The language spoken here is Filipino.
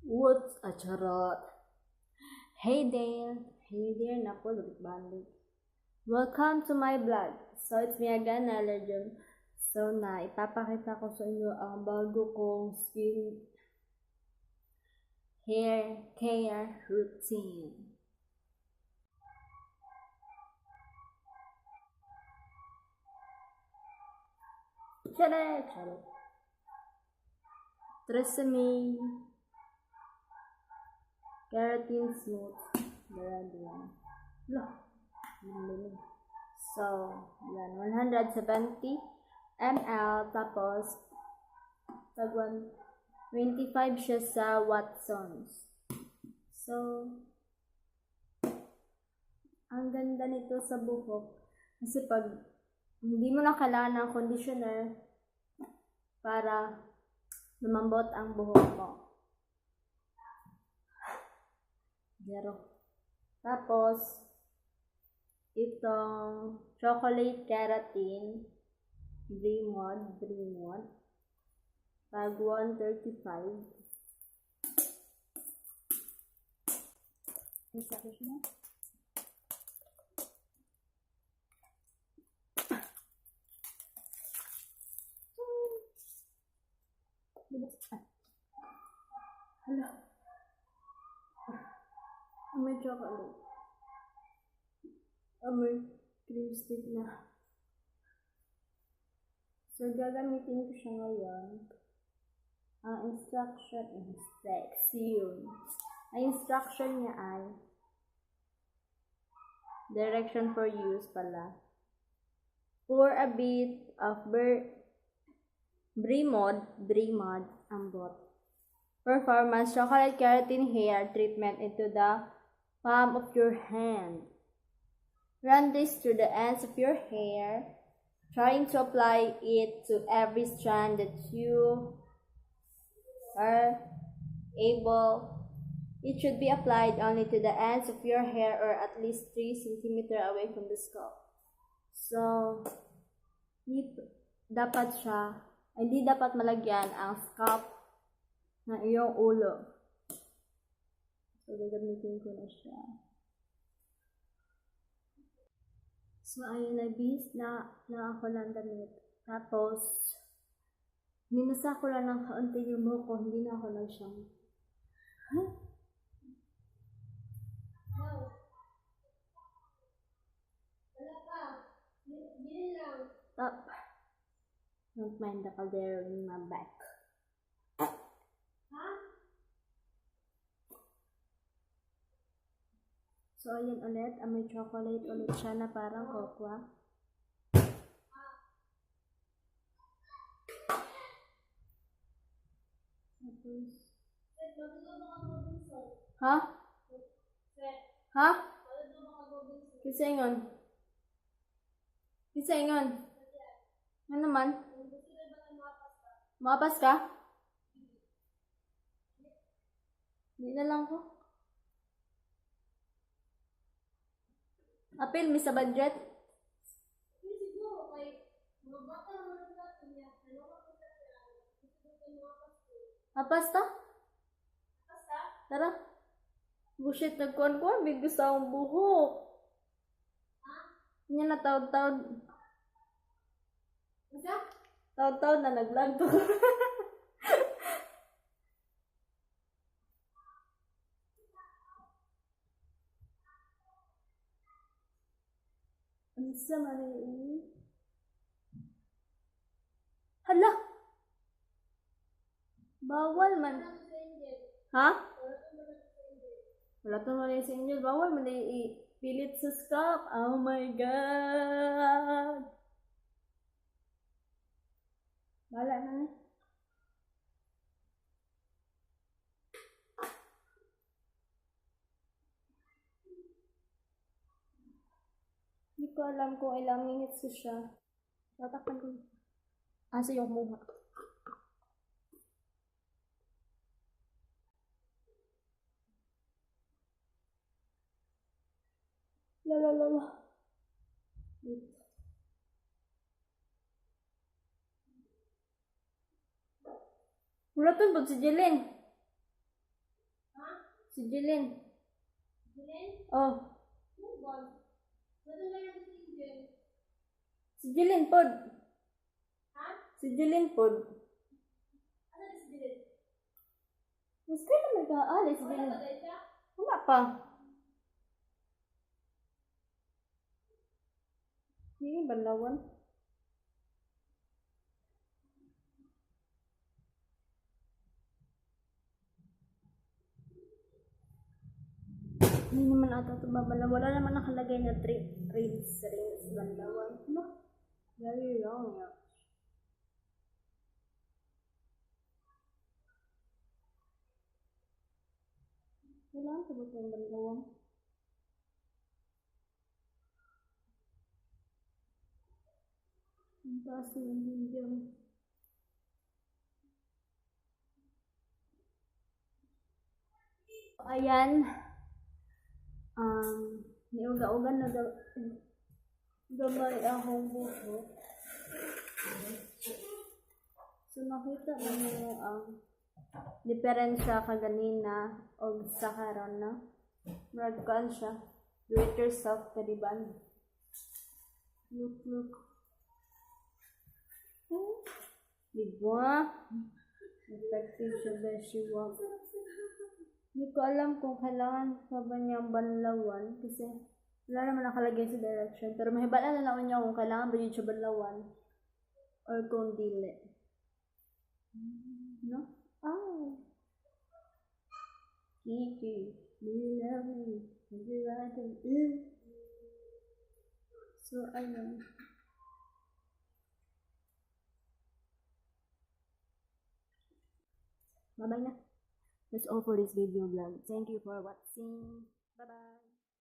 What's a charot? Hey there! Hey there, napo, balik. Welcome to my vlog. So, it's me again, Allergen. So, ipapakita ko sa inyo ang bago kong skin hair care routine. Charot! Tresemme Keratin Smooth. Diyan. So, yan, 170 ml, tapos, 25 siya sa Watsons. So, ang ganda nito sa buhok. Kasi pag hindi mo na kailangan ng conditioner para lumambot ang buhok mo. Tapos, itong chocolate keratin Bremod tag 135. Isa siya. Hala. May chocolate. May cream stick na. So, gagamitin ko siya ngayon. Ang instruction is sexy yun. Ang instruction niya ay direction for use pala. Pour a bit of Bremod ambot. Performance chocolate keratin hair treatment into the palm of your hand. Run this through the ends of your hair, trying to apply it to every strand that you are able. It should be applied only to the ends of your hair or at least 3 cm away from the scalp. So, hindi dapat malagyan ang scalp na iyong ulo. So, gagamitin ko na siya. So, ayun, nabis na ako ng damit. Tapos, minasa ko lang ng kaunti yung buhok ko. Hindi na ako nag-shampoo. Huh? No. Wala pa. Hindi lang. Stop. Don't mind the caldera in my back. So, ayun ulit. May chocolate ulit siya na parang cocoa. Ha? Ha? Kisaingon. Ano naman? Maapas ka? Hindi na lang ko. Apil, may sa budget? Apas ta? Tara. Bullshit, nagkuhan-kuhan. May gusto akong buhok. Yan na taod-taod. Taod-taod na nag-vlog to. Ang sama na yun. Hala! Bawal man. Ha? Wala itong mali sa inyo. Bawal man ipilit sa scalp. Oh my God! Bala na na. Hindi ko alam kung ilang minutes ko siya. Tatakpan ko. Asa yung mukha. Lala. Wala to, si Jelen. Si Jilin. Oh. Si Jilin pod. Si Jilin pod. Mas kaya naman ka, si Jilin. Wala pa. Hindi, balawan. Hindi naman ata ito babalawan. Wala naman nakalagay na rings, balawan. No? Very wrong. Yeah. Kailangan ko ba itong balawan? Ang taas ng medium. Ayan. Niuga-ugan na gamay akong buhok. So, nakita mo ang diferensya kaganina o sa karon na. Murag kaan siya. Do it yourself, kadiban. Look. Diba? Effective siya ba siya? Hindi ko alam kung kailangan pa ba niyang banlawan kasi wala naman nakalagay sa direction. Pero mahibala na lang niya kung kailangan ba yun siya banlawan or kung dili. No? Kiki, do you love me? Would you rather? So, ayun. Bye-bye na. That's all for this video vlog. Thank you for watching. Bye-bye.